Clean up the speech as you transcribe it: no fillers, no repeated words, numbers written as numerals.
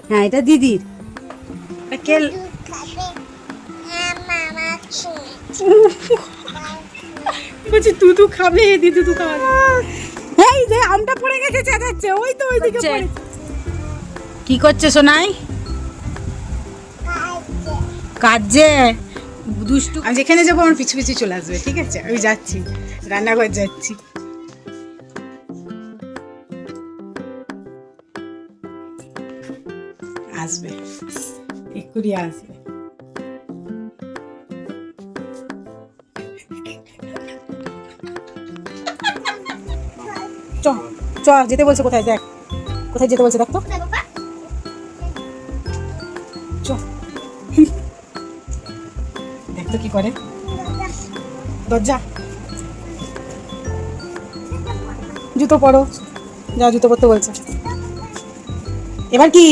হ্যাঁ এটা দিদির। কে বলছি দুধু খাবে, দিদু দুধু খাবে। এই যে আমটা পড়ে গেছে, চেঁচাচ্ছে, ওই তো ওইদিকে পড়ে। কি করছে সোনাই? কাজে দুষ্টু। আমি যেখানে যাবো আমার পিছু পিছু চলে আসবে, ঠিক আছে? আমি যাচ্ছি, রান্নাঘর যাচ্ছি। আসবে, এক্ষুনি আসবে। চ চ, যেতে বলছে। কোথায়? দেখ কোথায় যেতে বলছে, দেখ তো। চ, দেখ তো কি করে। দরজা, জুতো পরো, যা জুতো পরতে বলছে। এবার কি?